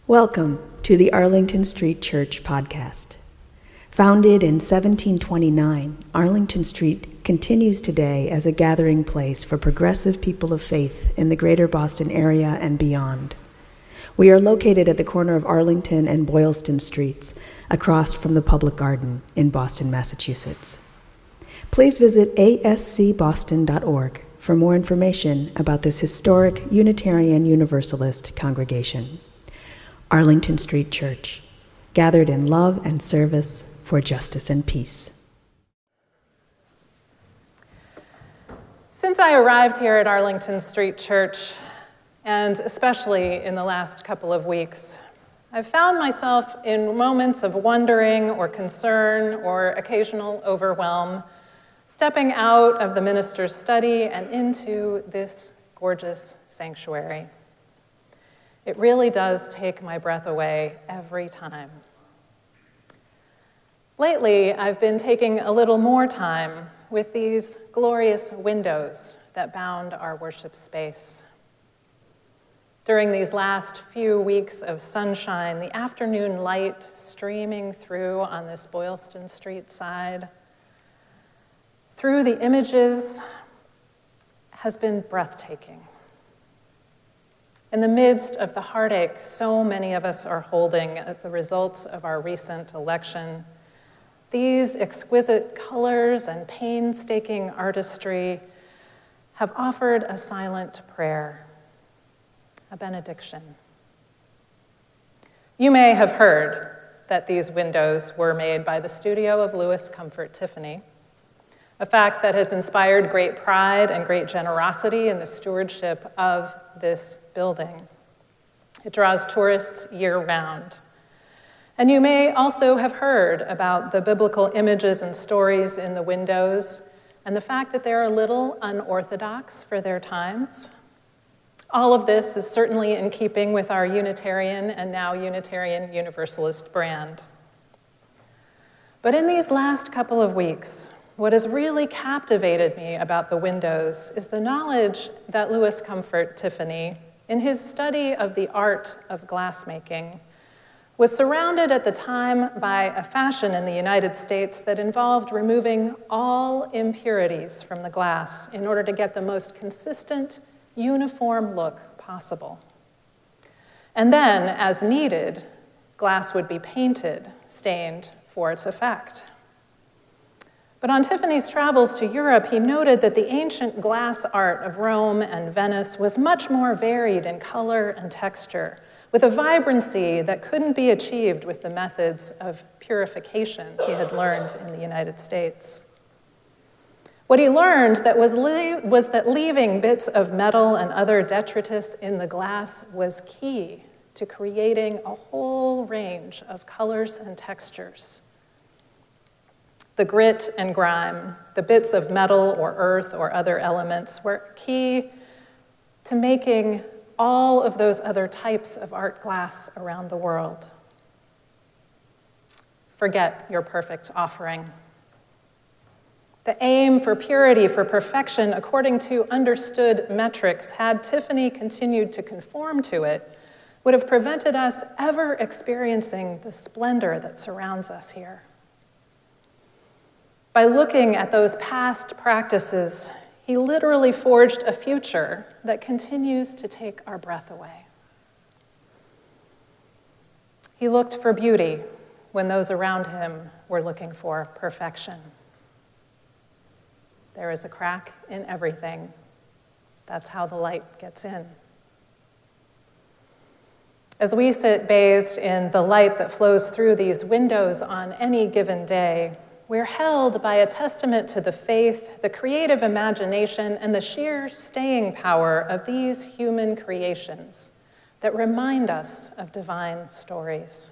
Welcome to the Arlington Street Church podcast. Founded in 1729, Arlington Street continues today as a gathering place for progressive people of faith in the greater Boston area and beyond. We are located at the corner of Arlington and Boylston Streets, across from the Public Garden in Boston, Massachusetts. Please visit ascboston.org for more information about this historic Unitarian Universalist congregation. Arlington Street Church, gathered in love and service for justice and peace. Since I arrived here at Arlington Street Church, and especially in the last couple of weeks, I've found myself in moments of wondering or concern or occasional overwhelm, stepping out of the minister's study and into this gorgeous sanctuary. It really does take my breath away every time. Lately, I've been taking a little more time with these glorious windows that bound our worship space. During these last few weeks of sunshine, the afternoon light streaming through on this Boylston Street side, through the images, has been breathtaking. In the midst of the heartache so many of us are holding as the results of our recent election, these exquisite colors and painstaking artistry have offered a silent prayer, a benediction. You may have heard that these windows were made by the studio of Louis Comfort Tiffany, a fact that has inspired great pride and great generosity in the stewardship of this building. It draws tourists year-round. And you may also have heard about the biblical images and stories in the windows and the fact that they're a little unorthodox for their times. All of this is certainly in keeping with our Unitarian and now Unitarian Universalist brand. But in these last couple of weeks, what has really captivated me about the windows is the knowledge that Louis Comfort Tiffany, in his study of the art of glassmaking, was surrounded at the time by a fashion in the United States that involved removing all impurities from the glass in order to get the most consistent, uniform look possible. And then, as needed, glass would be painted, stained for its effect. But on Tiffany's travels to Europe, he noted that the ancient glass art of Rome and Venice was much more varied in color and texture, with a vibrancy that couldn't be achieved with the methods of purification he had learned in the United States. What he learned was that leaving bits of metal and other detritus in the glass was key to creating a whole range of colors and textures. The grit and grime, the bits of metal or earth or other elements were key to making all of those other types of art glass around the world. Forget your perfect offering. The aim for purity, for perfection, according to understood metrics, had Tiffany continued to conform to it, would have prevented us ever experiencing the splendor that surrounds us here. By looking at those past practices, he literally forged a future that continues to take our breath away. He looked for beauty when those around him were looking for perfection. There is a crack in everything. That's how the light gets in. As we sit bathed in the light that flows through these windows on any given day, we're held by a testament to the faith, the creative imagination, and the sheer staying power of these human creations that remind us of divine stories.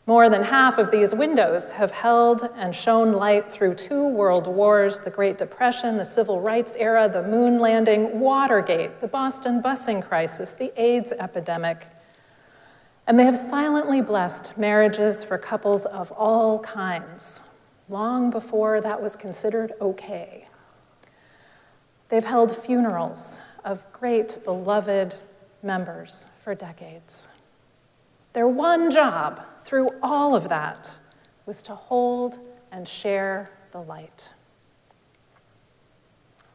More than half of these windows have held and shown light through 2 world wars, the Great Depression, the Civil Rights era, the moon landing, Watergate, the Boston busing crisis, the AIDS epidemic. And they have silently blessed marriages for couples of all kinds, long before that was considered okay. They've held funerals of great beloved members for decades. Their one job through all of that was to hold and share the light.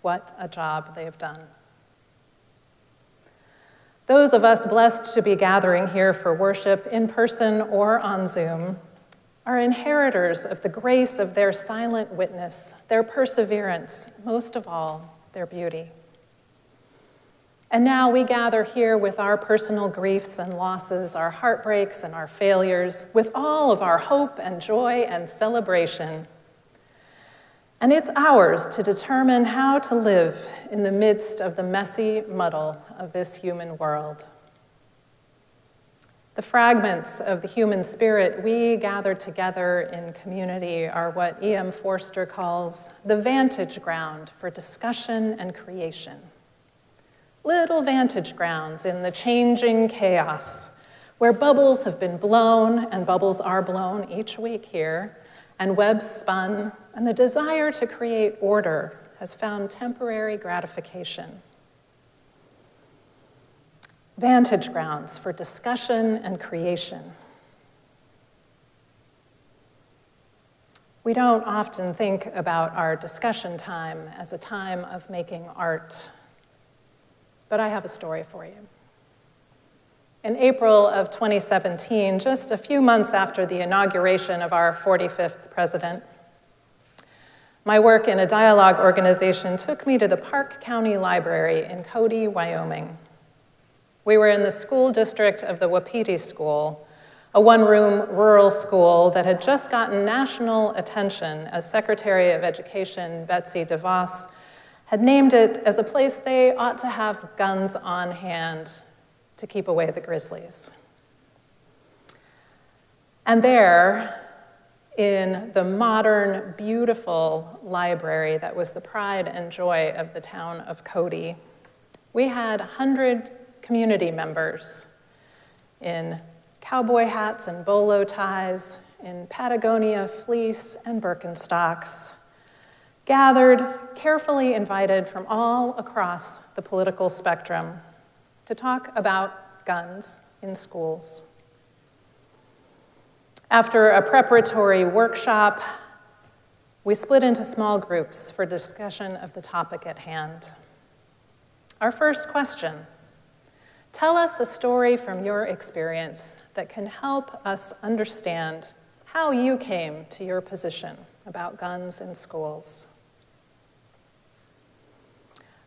What a job they have done. Those of us blessed to be gathering here for worship in person or on Zoom are inheritors of the grace of their silent witness, their perseverance, most of all, their beauty. And now we gather here with our personal griefs and losses, our heartbreaks and our failures, with all of our hope and joy and celebration. And it's ours to determine how to live in the midst of the messy muddle of this human world. The fragments of the human spirit we gather together in community are what E.M. Forster calls the vantage ground for discussion and creation. Little vantage grounds in the changing chaos, where bubbles have been blown, and bubbles are blown each week here, and webs spun, and the desire to create order has found temporary gratification. Vantage grounds for discussion and creation. We don't often think about our discussion time as a time of making art. But I have a story for you. In April of 2017, just a few months after the inauguration of our 45th president, my work in a dialogue organization took me to the Park County Library in Cody, Wyoming. We were in the school district of the Wapiti School, a one-room rural school that had just gotten national attention as Secretary of Education Betsy DeVos had named it as a place they ought to have guns on hand to keep away the grizzlies. And there, in the modern, beautiful library that was the pride and joy of the town of Cody, we had 100 community members in cowboy hats and bolo ties, in Patagonia fleece and Birkenstocks, gathered, carefully invited from all across the political spectrum to talk about guns in schools. After a preparatory workshop, we split into small groups for discussion of the topic at hand. Our first question: tell us a story from your experience that can help us understand how you came to your position about guns in schools.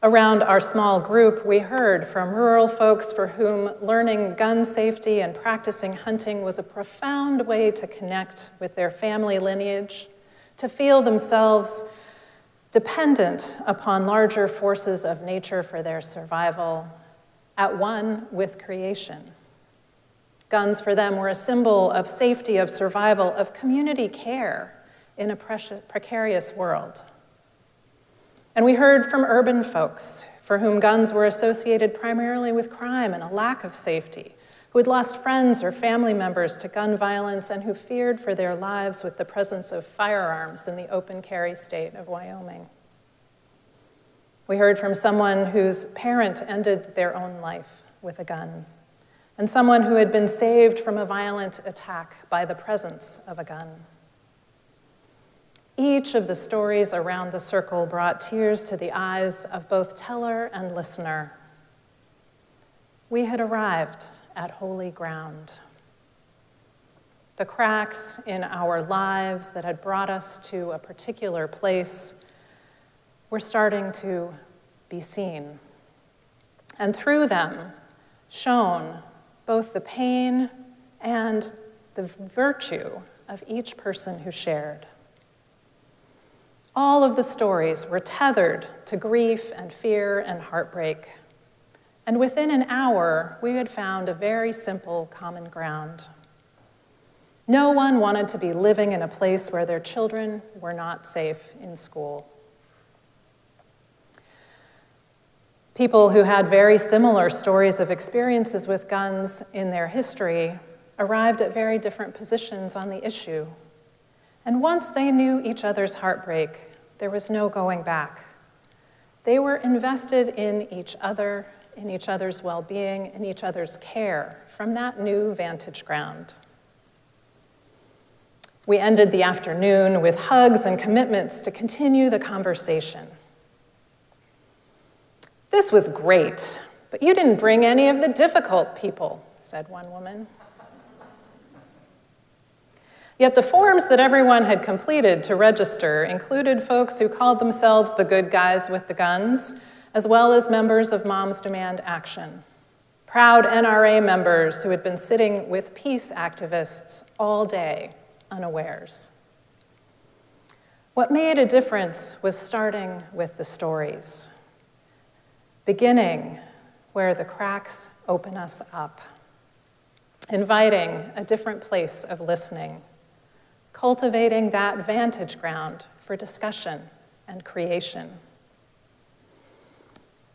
Around our small group, we heard from rural folks for whom learning gun safety and practicing hunting was a profound way to connect with their family lineage, to feel themselves dependent upon larger forces of nature for their survival, at one with creation. Guns for them were a symbol of safety, of survival, of community care in a precarious world. And we heard from urban folks for whom guns were associated primarily with crime and a lack of safety, who had lost friends or family members to gun violence and who feared for their lives with the presence of firearms in the open carry state of Wyoming. We heard from someone whose parent ended their own life with a gun, and someone who had been saved from a violent attack by the presence of a gun. Each of the stories around the circle brought tears to the eyes of both teller and listener. We had arrived at holy ground. The cracks in our lives that had brought us to a particular place were starting to be seen. And through them shone both the pain and the virtue of each person who shared. All of the stories were tethered to grief and fear and heartbreak. And within an hour, we had found a very simple common ground. No one wanted to be living in a place where their children were not safe in school. People who had very similar stories of experiences with guns in their history arrived at very different positions on the issue. And once they knew each other's heartbreak, there was no going back. They were invested in each other in each other's well-being, in each other's care from that new vantage ground. We ended the afternoon with hugs and commitments to continue the conversation. "This was great, but you didn't bring any of the difficult people," said one woman. Yet the forms that everyone had completed to register included folks who called themselves the good guys with the guns, as well as members of Moms Demand Action, proud NRA members who had been sitting with peace activists all day, unawares. What made a difference was starting with the stories, beginning where the cracks open us up, inviting a different place of listening, cultivating that vantage ground for discussion and creation.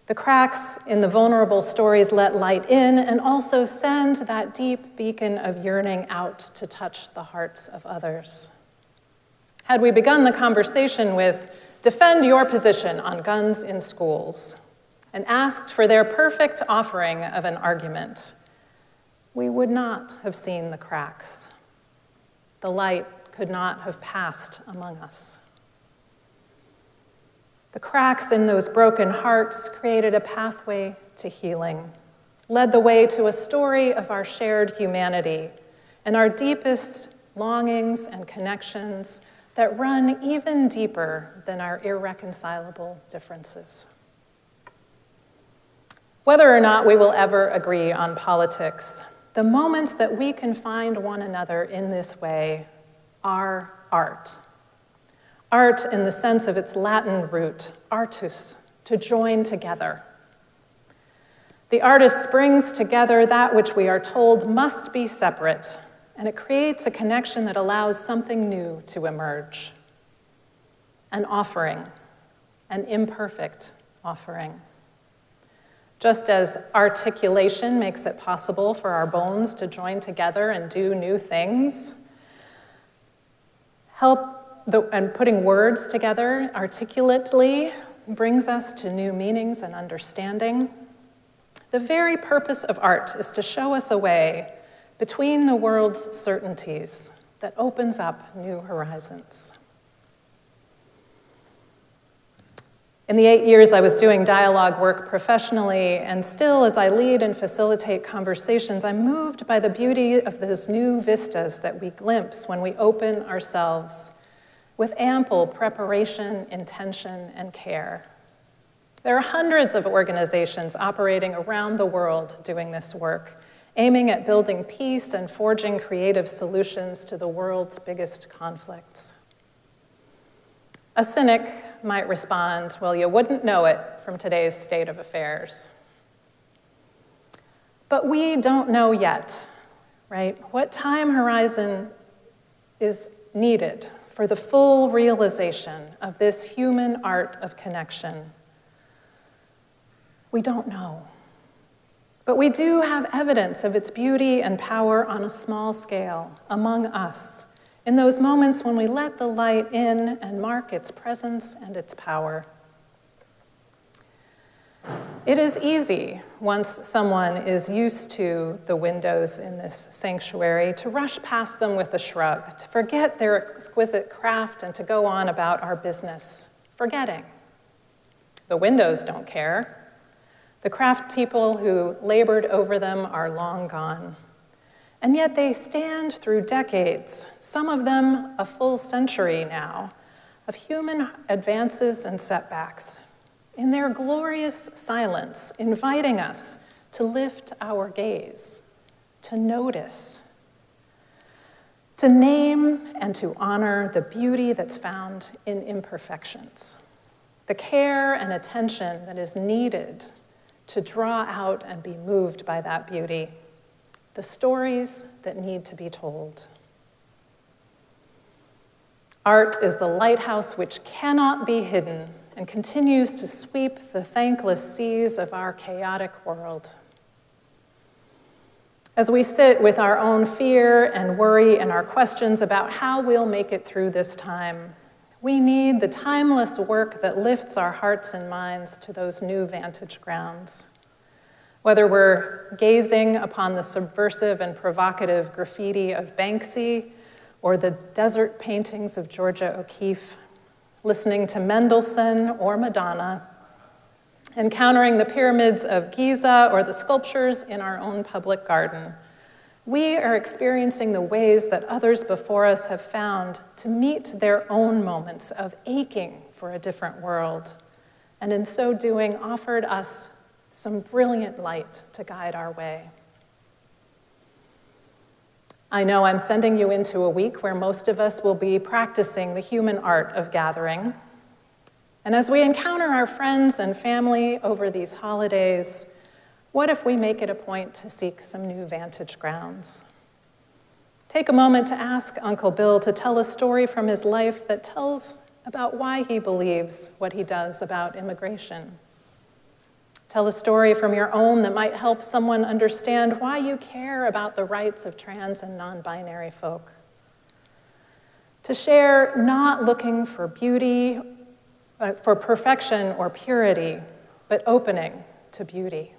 The cracks in the vulnerable stories let light in and also send that deep beacon of yearning out to touch the hearts of others. Had we begun the conversation with, "Defend your position on guns in schools," and asked for their perfect offering of an argument, we would not have seen the cracks. The light could not have passed among us. The cracks in those broken hearts created a pathway to healing, led the way to a story of our shared humanity and our deepest longings and connections that run even deeper than our irreconcilable differences. Whether or not we will ever agree on politics, the moments that we can find one another in this way are art. Art in the sense of its Latin root, artus, to join together. The artist brings together that which we are told must be separate, and it creates a connection that allows something new to emerge. An offering, an imperfect offering. Just as articulation makes it possible for our bones to join together and do new things, and putting words together articulately brings us to new meanings and understanding. The very purpose of art is to show us a way between the world's certainties that opens up new horizons. In the 8 years I was doing dialogue work professionally, and still as I lead and facilitate conversations, I'm moved by the beauty of those new vistas that we glimpse when we open ourselves with ample preparation, intention, and care. There are hundreds of organizations operating around the world doing this work, aiming at building peace and forging creative solutions to the world's biggest conflicts. A cynic might respond, "Well, you wouldn't know it from today's state of affairs." But we don't know yet, right? What time horizon is needed for the full realization of this human art of connection? We don't know. But we do have evidence of its beauty and power on a small scale among us, in those moments when we let the light in and mark its presence and its power. It is easy, once someone is used to the windows in this sanctuary, to rush past them with a shrug, to forget their exquisite craft and to go on about our business, forgetting. The windows don't care. The craft people who labored over them are long gone. And yet they stand through decades, some of them a full century now, of human advances and setbacks, in their glorious silence, inviting us to lift our gaze, to notice, to name and to honor the beauty that's found in imperfections, the care and attention that is needed to draw out and be moved by that beauty, the stories that need to be told. Art is the lighthouse which cannot be hidden and continues to sweep the thankless seas of our chaotic world. As we sit with our own fear and worry and our questions about how we'll make it through this time, we need the timeless work that lifts our hearts and minds to those new vantage grounds. Whether we're gazing upon the subversive and provocative graffiti of Banksy or the desert paintings of Georgia O'Keeffe, listening to Mendelssohn or Madonna, encountering the pyramids of Giza or the sculptures in our own public garden, we are experiencing the ways that others before us have found to meet their own moments of aching for a different world, and in so doing offered us some brilliant light to guide our way. I know I'm sending you into a week where most of us will be practicing the human art of gathering. And as we encounter our friends and family over these holidays, what if we make it a point to seek some new vantage grounds? Take a moment to ask Uncle Bill to tell a story from his life that tells about why he believes what he does about immigration. Tell a story from your own that might help someone understand why you care about the rights of trans and non-binary folk. To share not looking for beauty, for perfection or purity, but opening to beauty.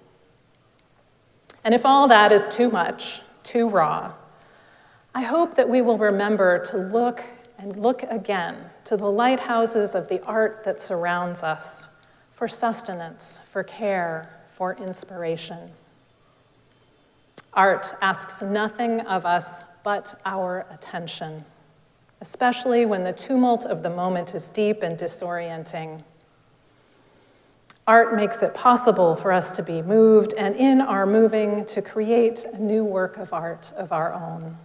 And if all that is too much, too raw, I hope that we will remember to look and look again to the lighthouses of the art that surrounds us for sustenance, for care, for inspiration. Art asks nothing of us but our attention, especially when the tumult of the moment is deep and disorienting. Art makes it possible for us to be moved, and in our moving, to create a new work of art of our own.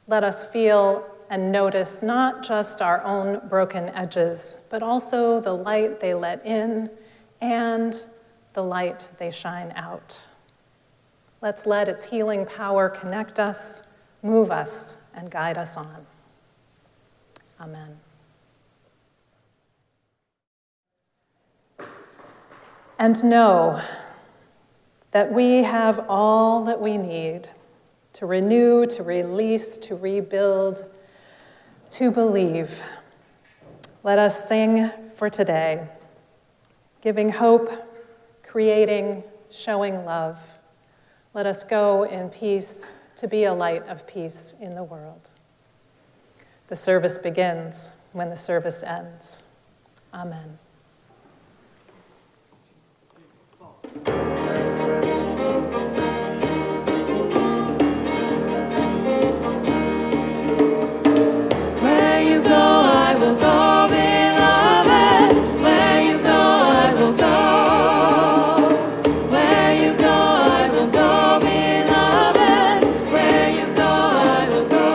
Let us feel and notice not just our own broken edges, but also the light they let in and the light they shine out. Let's let its healing power connect us, move us, and guide us on. Amen. And know that we have all that we need to renew, to release, to rebuild, to believe. Let us sing for today, giving hope, creating, showing love. Let us go in peace to be a light of peace in the world. The service begins when the service ends. Amen. Where you go, I will go, beloved. Where you go, I will go. Where you go, I will go, beloved. Where you go, I will go.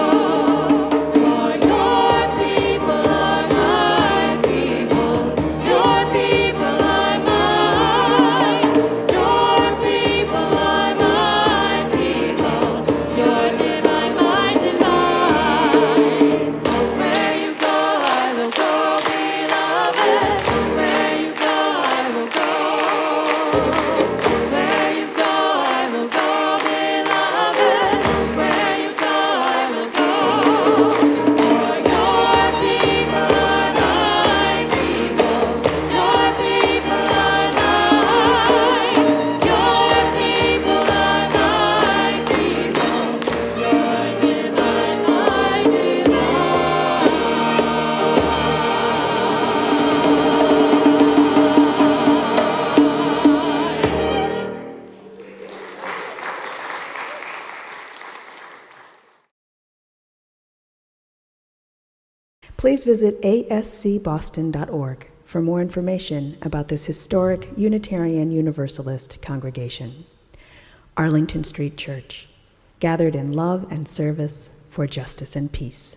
For your people are my people. Your people are mine. Your people are my people. Your divine, my divine. Where you go, I will go, beloved. Where you go, I will go. Where you go, I will go, beloved. Where you go, I will go. For your people are my people. Your people are mine. Your people are my people. Your divine, my divine. Please visit ascboston.org for more information about this historic Unitarian Universalist congregation. Arlington Street Church, gathered in love and service for justice and peace.